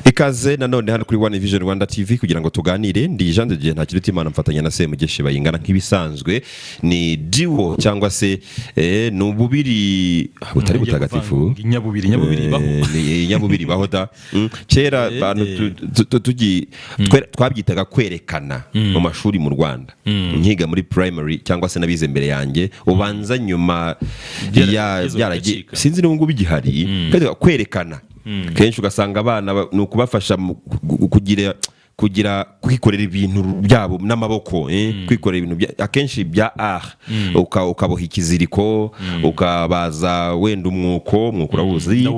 Ikaze nanone hano kuri One Vision Rwanda TV kugira ngo tuganire. Ndi Jean de Dieu ntakiri Imana mfatanya na Semugeshe bayingana nk'ibisanzwe. Ni duo cyangwa se n'ububiri butari butagatifu. Nyabubiri baho. Ni nyabubiri baho da. Kera abantu twabyitaga kwerekana mu mashuri mu Rwanda. Nkiga muri primary cyangwa se nabize mbere yanjye ubanza nyuma byaragiye sinzi n'ubwo bigihari kwerekana. Kenshi ugasanga abana nukubafasha kugira kwikorera ibintu byabo n'amaboko kwikorera ibintu akenshi bya ukaboha ikiziriko ukabaza wenda umwuko urabuzi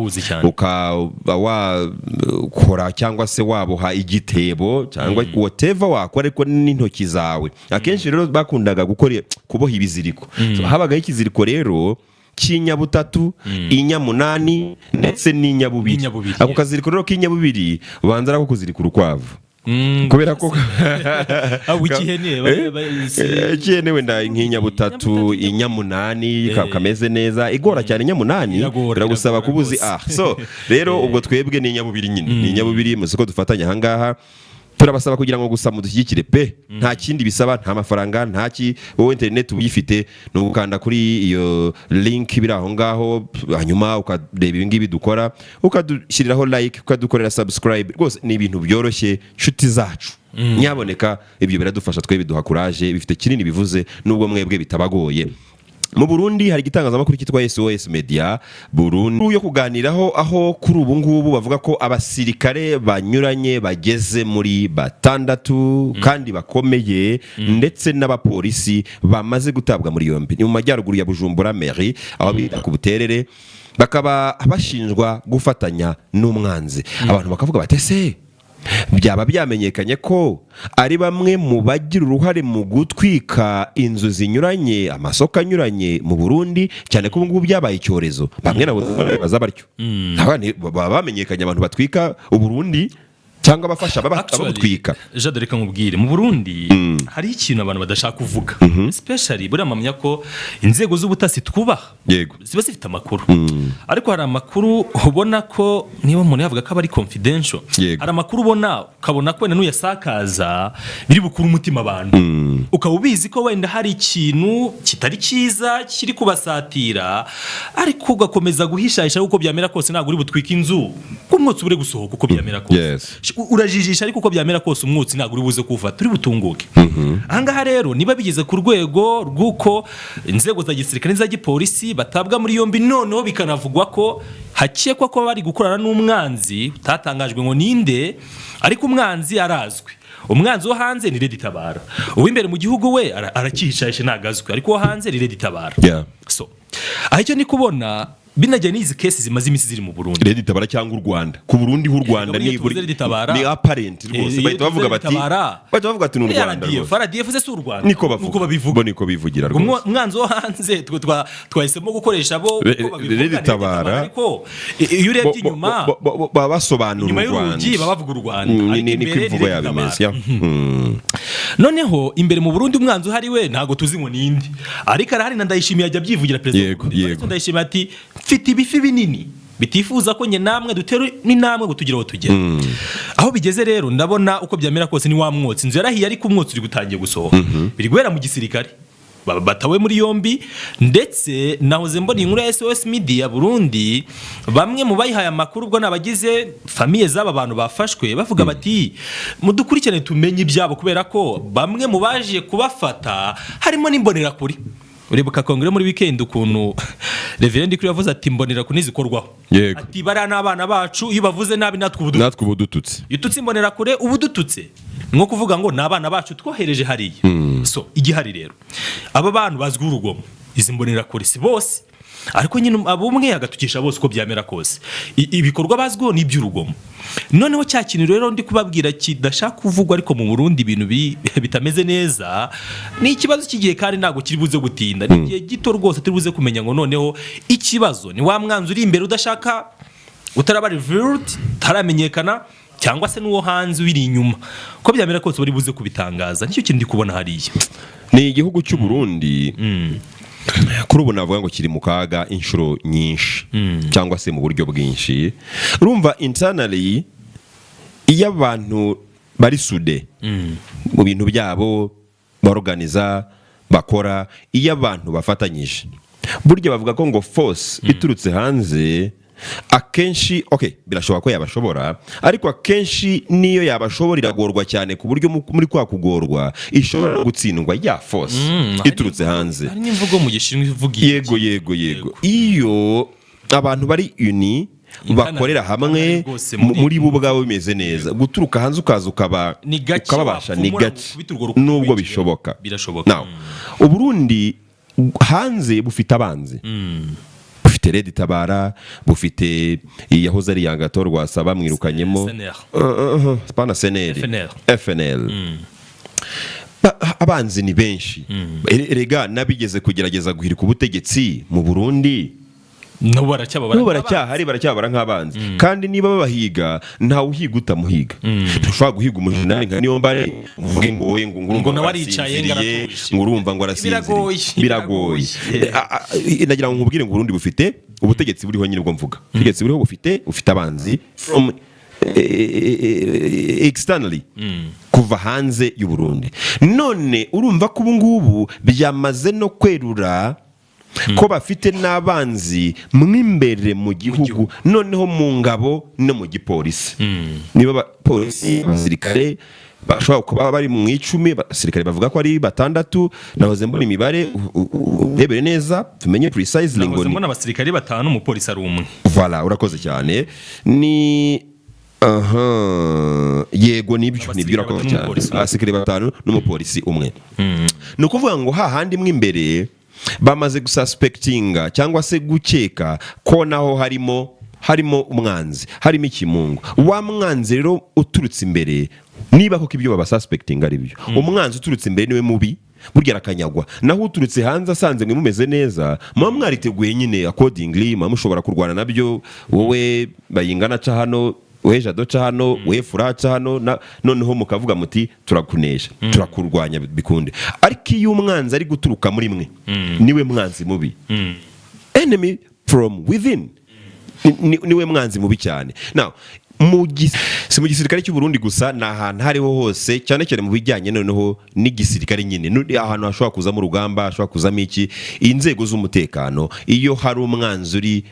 wakora cyangwa se waboha igitebo cyangwa whatever wakora ariko n'intoki zawe. Akenshi rero bakundaga kuboha ibiziriko. Habagaho ikiziriko rero cy'inyabutatu, inyamunani ndetse n'inyabubiri. Ako kaziriko rero k'inyabubiri ubanza arako kuzirika urukwavu. Kubera ko ikihene wenda nk'inyabutatu, inyamunani kameze neza, igora cyane inyamunani biragusaba kubuzi so rero ubwo twebwe n'inyabubiri nyine. N'inyabubiri musiko dufatanya hangaha. Turabasaba kugira ngo gusa mudushyigikire pe nta kindi bisaba, nta mafaranga, ntaki wowe internet uyifite n'ukanda kuri iyo link biraho ngaho, hanyuma ukareba ibingibi dukora, ukadushyiriraho like, ukadukorera subscribe. Rwose ni ibintu byoroshye nshuti zacu. Nyaboneka ibyo biradufasha twe, biduha courage, bifite kinini bivuze nubwo mwebwe bitabagoye. Mu Burundi hari igitangazamakuru cyitwa SOS Media Burundi yo kuganiraho, aho kuri ubu ngubu bavuga ko abasirikare banyuranye bageze muri 6 kandi bakomeye, ndetse n'abapolisi bamaze gutabwa muri yombi. Ni mu majyaruguru ya Bujumbura mairie aho bita ku Buterere, bakaba bashinjwa gufatanya n'umwanzi. Abantu bakavuga batese byaba byamenyekanye ko ari bamwe mu bagira uruhare mu gutwika inzu zinyuranye, amasoko anyuranye mu Burundi, cyane ko ngubu byabaye icyorezo. Bamwe nabo baza baryo bamenyekanye abantu batwika u Burundi cyangwa bafasha abagutwika. Jade reka nkubwire, mu Burundi hari ikintu abantu badashaka kuvuga, especially buri amamya ko inzego z'ubutasi twubaha ziba zifite amakuru, ariko hari amakuru ubona ko niba umuntu yavuga ko ari confidential, hari amakuru ubona ukabona ko wenda n'uyasakaza biri bukuru umutima abantu, ukaba ubizi ko wenda hari ikintu kitari cyiza kiri kubasatira, ariko ugakomeza guhishahisha uko byamera kose ntabwo uri butwika inzu kumwotsi ubure gusohoka uko byamera kose. Urajijisha ariko uko byamera kose umwotsi ntabwo uri buze kuva, turi butunguke. Ahangaha rero niba bigeze ku rwego rw'uko inzego za gisirikare za gipolisi batabwa muri yombi, noneho bikanavugwa ko hakekwa ko bari gukorana n'umwanzi utatangajwe ngo ninde, ariko umwanzi arazwi. Umwanzi wo hanze ni Red Tabara, uw'imbere mu gihugu we arakihishahisha nagazwe, ariko wo hanze ni Red Tabara. So aho icyo ni kubona binajya n'izi cases zimaze imisi ziri mu Burundi. Red Tabara cyangwa u Rwanda ku Burundi h'u Rwanda ni apparent rwose, bahita bavuga ati n'u Rwanda rwose. RDF se si u Rwanda niko babivuga, niko bivugira rwose. Umwanzi wo hanze twahisemo gukoresha bo Red Tabara, ariko iyo urebye inyuma babasobanura u Rwanda, bavuga u Rwanda niko ivuga yabimeze. Noneho imbere mu Burundi umwanzi uhari we ntago tuzi ngo ninde, ariko arahari na Ndayishimiye ajya byivugira president. Ndayishimiye ati mfite ibifi binini bitifuza ko nye namwe dutero ni namwe gutugira aho tugera. Aho bigeze rero ndabona uko byamera kose ni wa mwotsi, inzu yarahiye ariko umwotsi uri gutangiye gusohoka. Biri guhera mu gisirikare batawe muri yombi, ndetse nahoze mbona inkuru ya SOS Media Burundi, bamwe mu bayihaye amakuru ubwo nabagize famille z'aba bantu bafashwe bavuga bati mudukurikirane tumenye ibyabo, kubera ko bamwe mu baje kubafata harimo n'imbonera kuri. Uribuka kongere muri weekend ukuntu Reverend kuri yavuze ati mbonera kunizikorwaho, ati bara n'abana bacu iyo bavuze nabi natwe ubudututse, yututse imbonera kure ubudututse, nko kuvuga ngo n'abana bacu twohereje hariya. So igihari rero aba bantu bazwi urugomo, izi mbonera kure si bose, ariko nyine abumwe agatukisha bose uko byamera kose, ibikorwa bazwiho ni iby'urugomo. Noneho cya kintu rero ndi kubabwira kidashaka kuvugwa ariko mu Burundi ibintu bitameze neza, ni ikibazo kigiye kandi ntago kiri buze gutinda, ni igihe gito rwose turi buze kumenya ngo noneho ikibazo ni wa mwanzi uri imbere udashaka utaraba revealed, taramenyekana, cyangwa se n'uwo hanze wiri inyuma, ko byamera kose bari buze kubitangaza. Nicyo kintu ndi kubona hariya. Ni igihugu cy'u Burundi kuri ubu navuga ngo kiri mu kaga inshuro nyinshi cyangwa se mu buryo bwinshi. Urumva internally iyo abantu bari sude mu bintu byabo baorganiza bakora, iyo abantu bafatanyije burya bavuga ko ngo force iturutse hanze akenshi birashoboka ko yabashobora, ariko akenshi niyo yabashobora iragorwa cyane ku buryo muri kwa kugorwa ishobora gutsindwa ya force iturutse hanze. Hari n'imvugo mu gishinwa ivuga yego iyo abantu bari uni bakorera hamwe muri bo ubwabo bimeze neza, guturuka hanze ukaza ukababasha ni gake nubwo bishoboka. Now Uburundi hanze bufite abanzi, bufite Red Tabara, bufite yahoze ari Yangato Rwasaba mwirukanyemo pana FNL. Abanzi ni benshi, erega nabigeze kugerageza guhirika ubutegetsi mu Burundi baracyabara nk'abanzi, kandi niba babahiga ntawe uhiga utamuhiga. Ntushobora guhiga umujenerali nka Niyombare uvuge ngo wowe ngo nawaricaye ngo urumva ngo arasinziriye, biragoye. Nagira ngo nkubwire ngo Burundi bufite ubutegetsi buriho nyine ubwo mvuga, ubutegetsi buriho bufite abanzi from externally, kuva hanze y'u Burundi. None urumva ko ubu ngubu byamaze no kwerura ko bafite n'abanzi mwimbere mu gihugu, noneho mu ngabo no mu gipolisi. Niba polisi Gisirikare bashobora kuba bari mu 10, abasirikare bavuga ko ari 6, nahoze mbona imibare urebere neza tumenye precisely ngo ni mbona abasirikare 5 umupolisi ari umwe. Voilà, urakoze cyane. Ni yego nibyo urakoze cyane, abasirikare 5 n'umupolisi umwe. Ni ukuvuga ngo hahandi mwimbere bamaze gususpectinga cyangwa se gukeka ko naho harimo umwanzi, harimo ikimungu. Wa mwanzi rero uturutse imbere, niba koko ibyo babasuspectinga ari byo, umwanzi uturutse imbere niwe mubi burya arakanyagwa, naho uturutse hanze asanze mwe mumeze neza muba mwariteguye nyine accordingly, mushobora kurwana nabyo. Wowe bayingana ca hano, we Jado ca hano, we Fura ca hano, noneho mukavuga muti turakunesha, turakurwanya bikunde. Ariko iyo umwanzi ari guturuka muri mwe, niwe mwanzi mubi. Enemy from within, niwe mwanzi mubi cyane. Now si mu gisirikare cy'u Burundi gusa, na ahantu hariho hose, cyane cyane mu bijyanye noneho n'igisirikare nyine, ahantu hashobora kuzamo urugamba, hashobora kuzamo iki, inzego z'umutekano, iyo hari umwanzi uri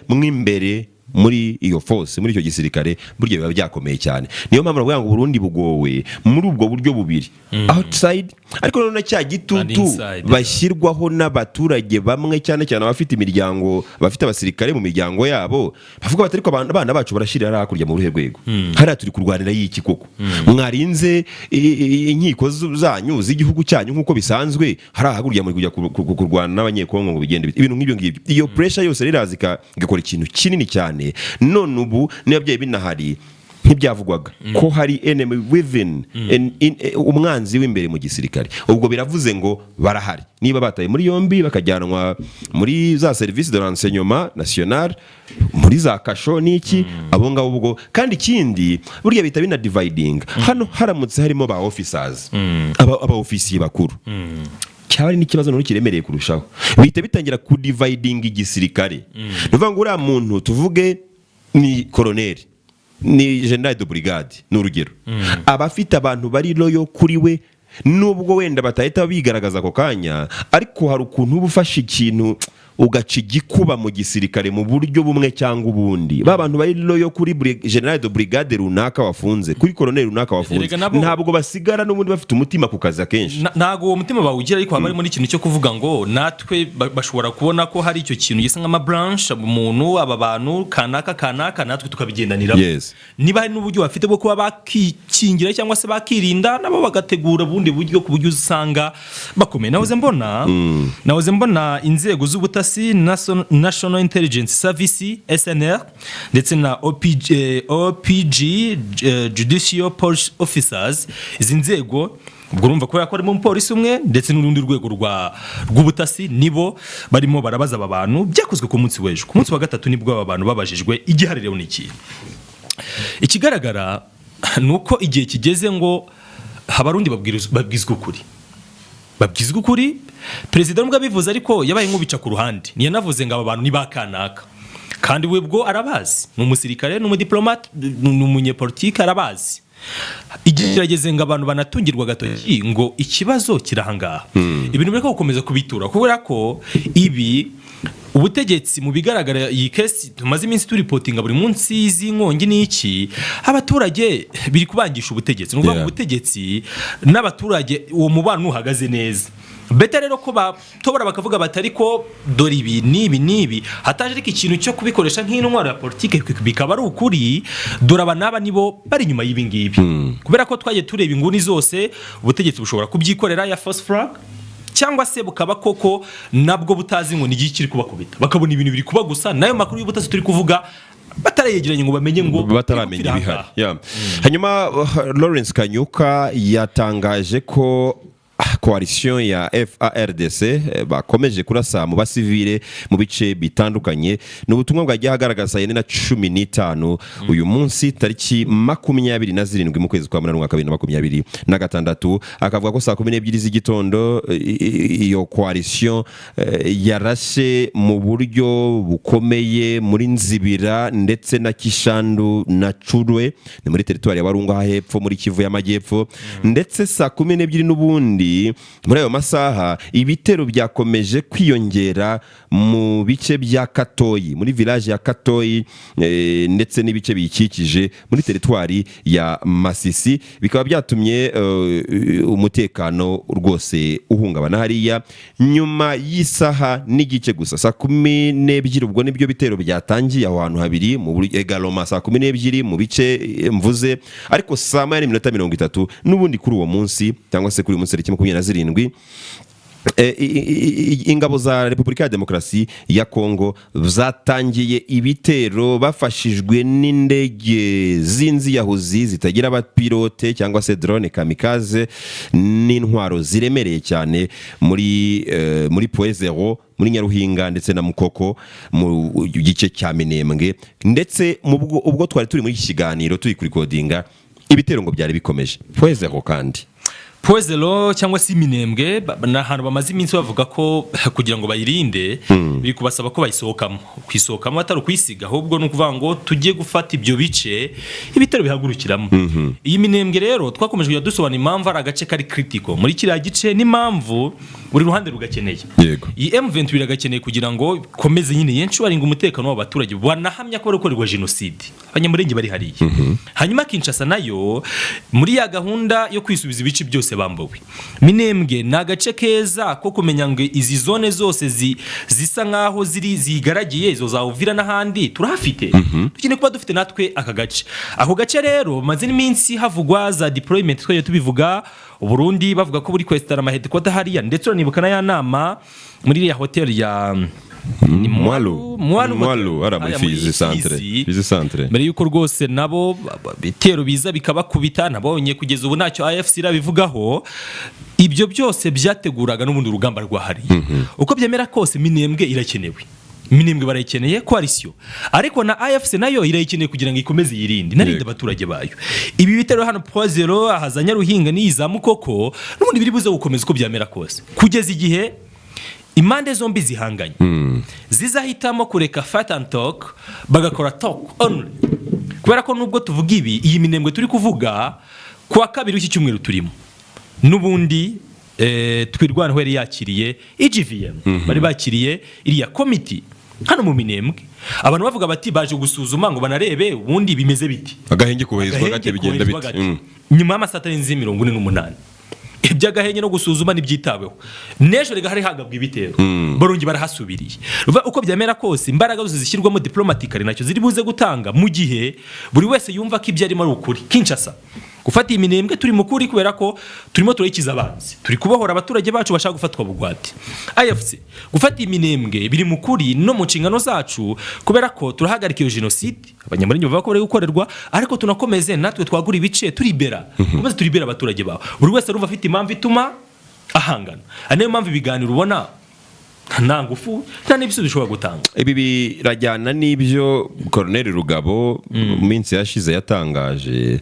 mwimbere muri iyo force, muri icyo gisirikare, burya biba byakomeye cyane. Niyo mpamvu navuga ngo Burundi bugowe muri ubwo buryo bubiri, outside ariko none cya gitutu bashyirwaho n'abaturage bamwe, cyane cyane abafite imiryango, bafite abasirikare mu miryango yabo, bavuga bati ariko abana bacu barashirira hakurya mu ruhe rwego, hariya turi kurwanira y'iki koko? Mwarinze inkiko zanyu z'igihugu cyanyu nk'uko bisanzwe, hari ahakurya muri kujya kurwana n'abanyekongo ngo bigende ibintu nk'ibyo ngibyo. Iyo pressure yose riraza igakora ikintu kinini cyane. None ubu nibyo binahari ntibyavugwaga ko hari enemy within, umwanzi w'imbere mu gisirikare. Ubwo biravuze ngo barahari, niba bataye muri yombi bakajyanwa muri za service de renseignement national, muri za kasho n'iki, abo ngabo ubwo. Kandi ikindi burya bita bina dividing, hano haramutse harimo ba officers, aba ofisiye bakuru, cyari n'ikibazo none kiremereye kurushaho, bihita bitangira ku dividing igisirikare. Nuvuga ngo uriya muntu tuvuge ni colonel, ni general de brigade n'urugero, abafite abantu bari loyo kuri we, nubwo wenda batahita bigaragaza ako kanya, ariko hari ukuntu uba ufashe ikintu ugaca igikuba mu gisirikare mu buryo bumwe cyangwa ubundi. Ba bantu bari loyo kuri general de brigade runaka wafunze, kuri colonel runaka wafunze, ntabwo basigara n'ubundi bafite umutima ku kazi akenshi. Ntabwo uwo mutima bawugira, ariko haba harimo n'ikintu cyo kuvuga ngo natwe bashobora kubona ko hari icyo kintu gisa nk'ama branch, umuntu aba bantu kanaka natwe tukabigendanira. Niba hari n'uburyo bafite bwo kuba bakikingira cyangwa se bakirinda, nabo bagategura ubundi buryo ku buryo usanga bakomeye. Nahoze mbona inzego z'ubutasi, National Intelligence Service SNR, ndetse na OPG Judicial Police Officers. Izi nzego ubwo urumva ko yakoremo umupolisi umwe ndetse n'urundi rwego rw'ubutasi, nibo barimo barabaza aba bantu. Byakozwe ku munsi w'ejo, ku munsi wa gatatu nibwo aba bantu babajijwe. Igihari rero ni iki? Ikigaragara nuko igihe kigeze ngo abarundi babwizwa ukuri. Perezida nubwo abivuze, ariko yabaye nk'ubica ku ruhande, niyo navuze ngo aba bantu ni bakanaka kandi we bwo arabazi, ni umusirikare n'umudiplomate n'umunyepolitike arabazi. Igihe kirageze ngo abantu banatungirwa agatoki ngo ikibazo kirahangaha, ibintu biriko gukomeza kubitura kubera ko ibi ubutegetsi mu bigaragara iyi kesi tumaze iminsi turipotinga buri munsi z'inkongi n'iki, abaturage biri kubangisha ubutegetsi, n'uvuga ngo ubutegetsi n'abaturage uwo mubano uhagaze neza. Beta rero ko batobora bakavuga batari ko dore ibi nibi hataje ariko ikintu cyo kubikoresha nk'intwaro ya politike bikaba ari ukuri, dore abanaba nibo bari nyuma y'ibi ngibi. Kubera ko twagiye tureba inguni zose ubutegetsi bushobora kubyikorera ya false flag, cyangwa se bukaba koko nabwo butazi ngo nigi kiri kubakubita, bakabona ibintu biri kuba gusa nayo makuru y'ubutasi turi kuvuga batarayegeranye ngo bamenye ngo bataramenya ibihari. Hanyuma Lawrence Kanyuka yatangaje ko coalition ya FARDC bakomeje kurasa mu basivile mu bice bitandukanye. N'ubutumwa bwagiye hagaragaza yene na 15 uyu munsi tariki 27 mu kwezi kwa munani mwaka 2026, akavuga ko saa 12 z'igitondo iyo coalition yarashe mu buryo bukomeye muri Nzibira ndetse na Kishandu na Curwe ni muri territoire ya Barunga hepfo muri Kivu y'Amajyepfo, ndetse saa 12 n'ubundi muri ayo masaha ibitero byakomeje kwiyongera mu bice bya Katoyi, muri village ya Katoyi ndetse n'ibice bikikije muri territoire ya Masisi, bikaba byatumye umutekano rwose uhungabana hariya. Nyuma y'isaha n'igice gusa saa 12 ubwo nibyo bitero byatangiye aho hantu habiri mu Egaloma saa 12 mu bice mvuze, ariko saa 1:30 n'ubundi kuri uwo munsi cyangwa se kuri munsi 27 ingabo za Repubulika ya Demokarasi ya Kongo zatangiye ibitero bafashijwe n'indege z'inziyahuzi zitagira abapilote cyangwa se drone kamikaze n'intwaro ziremereye cyane muri Point Zero, muri Nyaruhinga ndetse na Mukoko mu gice cya Minembwe, ndetse ubwo twari turi muri kiganiro turi kuri codinga ibitero ngo byari bikomeje. Point Zero kandi Poezelo cyangwa se Minembwe n'ahantu bamaze iminsi bavuga ko kugira ngo bayirinde biri kubasaba ko bayisohokamo, kwisohokamo atari kwisiga, ahubwo no kuvuga ngo tujye gufata ibyo bice ibitero bihagurukiramo. Iyi Minembwe rero twakomeje kujya dusobanura impamvu ari agace kari critical muri kiriya gice, n'impamvu buri ruhande rugakeneye. Iyi M23 biragakeneye kugira ngo komeze nyine yenshuwaringa umutekano w'abaturage banahamya ko bakorerwa genocide abanyamurenge bari hariye. Hanyuma Kinshasa nayo muri ya gahunda yo kwisubiza ibice byose bambuwe. Minembwe na agace keza ko kumenya ngo izi zone zose zisa nkaho zigaragiye izo za Uvira n'ahandi turahafite, tukine kuba dufite natwe aka gace. Ako gace rero maze n'iminsi havugwa za deployment twaje tubivuga Burundi bavuga ko buri kwestara amaheadquarter hariya, ndetse nibuka na ya nama muri ya hotel ya Mwalu ara muri Fizi centre mbere yuko rwose nabo bitero biza bikabakubita, nabonye kugeza ubu ntacyo AFC irabivugaho. Ibyo byose byateguraga n'ubundi urugamba rwa hariya. Uko byemera kose Minembwe irakenewe, Minembwe barayikeneye coalition, ariko na AFC nayo irayikeneye kugira ngo ikomeze yirinde narinde abaturage bayo. Ibi bitero hano Point Zero ahazanya Ruhinga n'iza Mukoko n'ubundi biri buze gukomeza uko byamera kose kugeza igihe impande zombi zihanganye zizahitamo kureka fight and talk bagakora talk only. Kubera ko nubwo tuvuga ibi, iyi Minembwe turi kuvuga kwa kabiri w'iki cyumweru turimo n'ubundi twirwana hwere yakiriye IGVM bari bakiriye iriya committee hano mu Minembwe, abantu bavuga bati baje gusuzuma ngo banarebe ubundi bimeze biti, agahenge kuhezwa gake bigenda biti nyuma y'amasaha 48 iby'agahenye no gusuzuma nibyitabeho. Nejo rega hari hagabwa ibitero Barongi barahasubiriye. Uko byamera kose imbaraga zose zishyirwamo diplomatically nacyo ziri buze gutanga mu gihe buri wese yumva ko ibyo arimo ari ukuri. Kinshasa gufata Minembwe turi mukuri kubera ko turimo turayikiza abanzi, turi kubohora abaturage bacu bashaka gufatwa bugwate. AFC gufata Minembwe biri mukuri no mu cingano zacu kubera ko turahagarika iyo genocide abanyamurenge bavuga ko bari gukorerwa, ariko tunakomeze natwe twagura ibice turibera, komeze turibera abaturage bawe. Buri wese arumva afite impamvu ituma ahangana. Anayo mpamvu ibiganiro ubona nta ngufu nta n'ibisubizo bishobora gutanga. Ibi birajyana n'ibyo Colonel Rugabo mu minsi yashize yatangaje.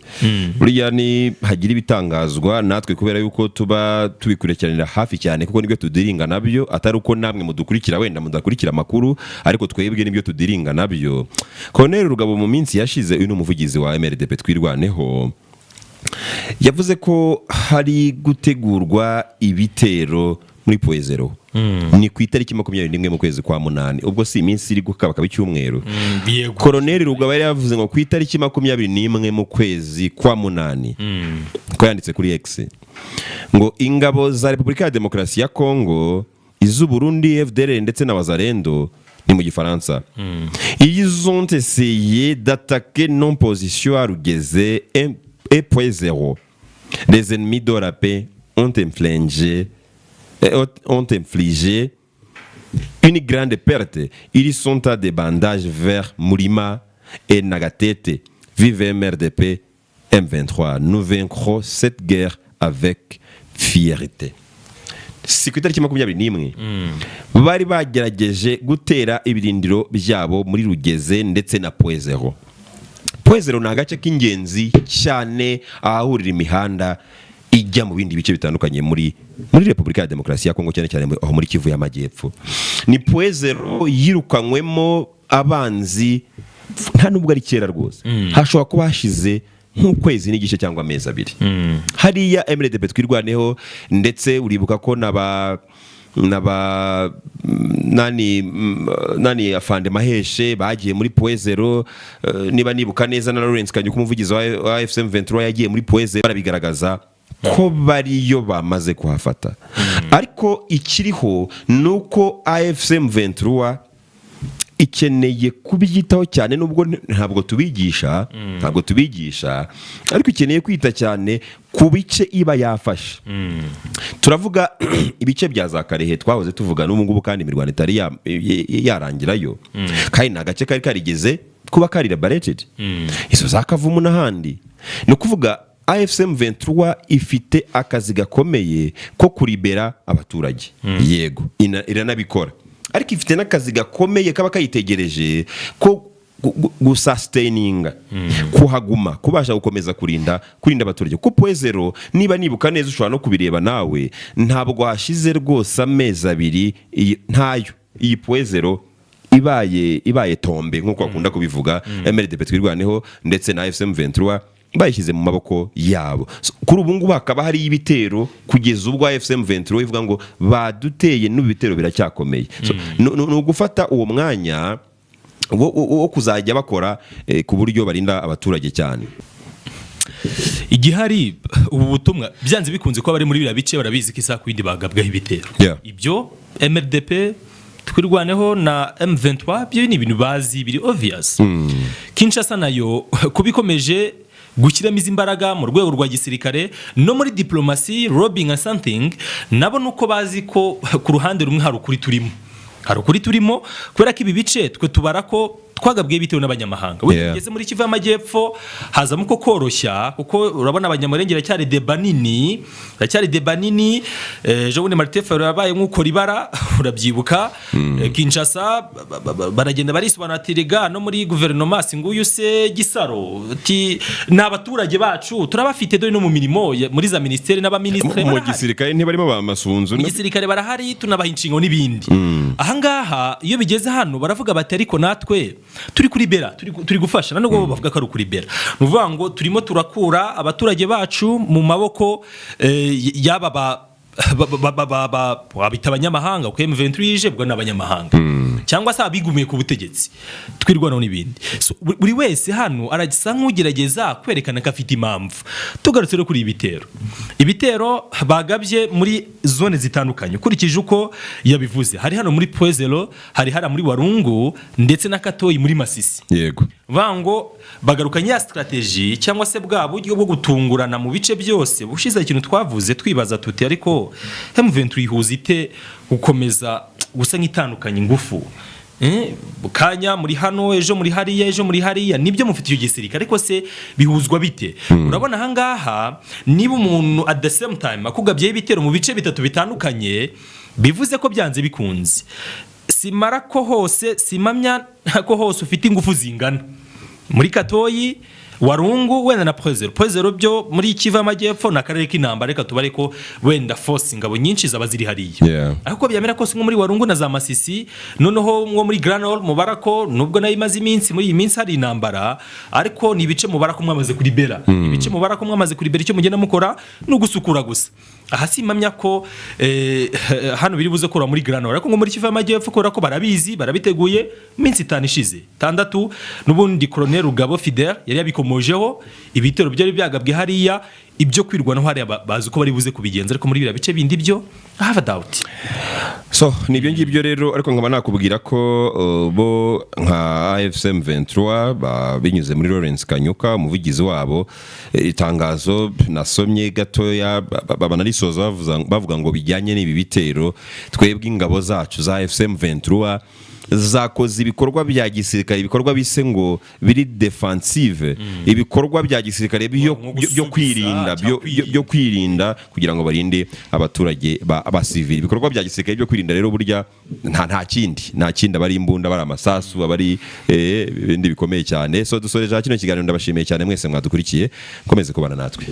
Buriya ni hagira ibitangazwa natwe kubera yuko tuba tubikurikiranira hafi cyane kuko nibyo tudiringa nabyo, atari uko namwe mudukurikira wenda mudakurikira amakuru, ariko twebwe nibyo tudiringa nabyo. Colonel Rugabo mu minsi yashize uyu n'umuvugizi wa MRDP twirwaneho yavuze ko hari gutegurwa ibitero muri Poezero. Ni ku itariki 21 mu kwezi kwa munani, ubwo si iminsi iri gukaba icyumweru. Colonel Rugabo yari yavuze ngo ku itariki 21 mu kwezi kwa munani, ko yanditse kuri X ngo ingabo za Repubulika ya Demokarasi ya Kongo, iz'u Burundi FDLR ndetse na Wazalendo ni mu gifaransa, ils ont essayé d'attaquer non position à Rugeze et Poezero. Les ennemis de la paix ont infligé une grande perte. Ils sont à des bandages vers Murima et Nagatete. Vive MRDP M23. Nous vaincrons cette guerre avec fierté. Si ku itariki 21 bari bagerageje gutera ibirindiro byabo muri Rugeze ndetse na Poezero. Poezero ni agace k'ingenzi cyane ahahurira imihanda ijya mu bindi bice bitandukanye muri Repubulika ya Demokarasi ya Kongo, cyane cyane aho muri Kivu y'Amajyepfo. Ni Poezero yirukanywemo abanzi nta nubwo ari kera rwose, hashobora kuba hashize nk'ukwezi n'igice cyangwa amezi abiri. Hariya MRDP twirwaneho, ndetse uribuka ko nani afande Maheshe bagiye muri Poezero, niba nibuka neza na Lawrence Kanyuka umuvugizi wa AFC M23 yagiye muri Poezero, barabigaragaza ko bariyo bamaze kuhafata. Ariko ikiriho nuko AFC M23 ikeneye kubyitaho cyane, nubwo ntabwo tubigisha ariko ikeneye kwita cyane ku bice iba yafashe. Turavuga ibice bya za Karehe twahoze tuvuga n'ubu ngubu, kandi imirwano itari yarangirayo, kandi na gace kari karigeze kuba kari liberated. Izo za Kavumu n'ahandi, no kuvuga AFC M23 ifite akazi gakomeye ko kuribera abaturage. Yego iranabikora, ariko ifite n'akazi gakomeye kaba kayitegereje ko gusustaininga, kuhaguma, kubasha gukomeza kurinda abaturage. Ko Poezero niba nibuka neza ushobora no kubireba nawe, ntabwo hashize rwose amezi abiri ntayo iyi Poezero ibaye tombe nk'uko akunda kubivuga MRDP twirwaneho ndetse na AFC M23 bayishyize mu maboko yabo. Kuri ubu ngubu hakaba hari ibitero kugeza ubwo AFC M23 ivuga ngo baduteye n'ibitero biracyakomeye. No gufata uwo mwanya wo kuzajya bakora ku buryo barinda abaturage cyane. Igihari ubu butumwa byanze bikunze ko bari muri biriya bice barabizi ko isa kwindi bagabwaho ibitero. Ibyo MRDP twirwaneho na M23 byo ni ibintu bazi, biri obvious. Kinshasa nayo kubikomeje gushyiramo imbaraga mu rwego rwa gisirikare no muri diplomasi, lobbying and something, nabo nuko bazi ko ku ruhande rumwe hari ukuri turimo kubera ko ibi bice twe tubara ko twagabwiye bitewe n'abanyamahanga. Tugeze muri Kivu y'Amajyepfo hazamo ko koroshya, kuko urabona abanyamurengera cyari deba nini ejo bundi Martin Fayulu yabaye nk'uko ribara urabyibuka. Kinshasa baragenda barisobanatiriga no muri guverinoma singuyu se Gisaro ati n'abaturage bacu turabafite dore no mu mirimo muri za ministeri n'abaministre mu gisirikare ntibarimo bamasunzu mu gisirikare barahari, tunabaha inshingo n'ibindi. Ahangaha iyo bigeze hano baravuga bati ariko natwe turi kuri bera, turi gufasha nubwo bavuga ko ari kuri bera. Nuvuga ngo turimo turakura abaturage bacu mu maboko yaba wabita abanyamahanga, kuko M23 yije bwo n'abanyamahanga cyangwa se abigumiye ku butegetsi twirwanaho n'ibindi. Buri wese hano aragisa nk'ugerageza kwerekana ko afite impamvu. Tugarutse rero kuri ibitero bagabye muri zone zitandukanye ukurikije uko yabivuze. Hari hano muri Poezero, hari muri Warungu ndetse na Katoyi muri Masisi. Yego vango bagarukanye ya strategy cyangwa se bwa buryo bwo gutungurana mu bice byose. Bushize ikintu twavuze twibaza tuti ariko M23 ihuzite gukomeza gusa nk'itandukanye ingufu. Bukanya muri hano, ejo muri hariya nibyo mufite icyo gisirikare, ariko se bihuzwa bite? Urabona ahangaha niba umuntu at the same time akugabye ibitero mu bice bitatu bitandukanye, bivuze ko byanze bikunze simara ko hose simamya ko hose ufite ingufu zingana muri Katoyi Warungu wenda na Pwezero byo muri Kivu y'Amajyepfo na karere k'intambara reka tubare ko wenda force ingabo nyinshi zaba ziri hariya ariko byamera ko nko muri Warungu na za Masisi noneho nko muri Granol mubarako nubwo nayo imaze iminsi muri iyi minsi hari intambara ariko ni ibice mubarako mwamaze kuri Bera ibice mubarako mwamaze kuri Bera icyo mugenda mukora no gusukura gusa aha simamya ko hano biri buze kora muri Granol ariko nko muri Kivu y'Amajyepfo kora ko barabizi barabiteguye minsi 5 ishize 6 nubundi Colonel Rugabo Fidel yari yabikomojeho ibitero byari byagabwe hariya ibyo kwirwa no hariya bazi ko bari buze kubigenza ariko muri bira bice bindi byo have a doubt so nibyo ngibyo rero ariko nkaba nakubwira ko bo nka AFSM 23 binyuze muri Lawrence Kanyuka umuvugizi wabo itangazo nasomye gatoya banarisoza bavuga ngo bijyanye n'ibi bitero twebwe ingabo zacu za AFSM 23 zakoze ibikorwa bya gisirikare ibikorwa bise ngo biri defensive ibikorwa bya gisirikare byo kwirinda kugira ngo barinde abaturage ba civil ibikorwa bya gisirikare byo kwirinda rero burya nta kindi bari imbunda bari amasasu bari ibindi bikomeye cyane so dusoreje kino kiganiro ndabashimiye cyane mwese mwadukurikiye komeze kubana natwe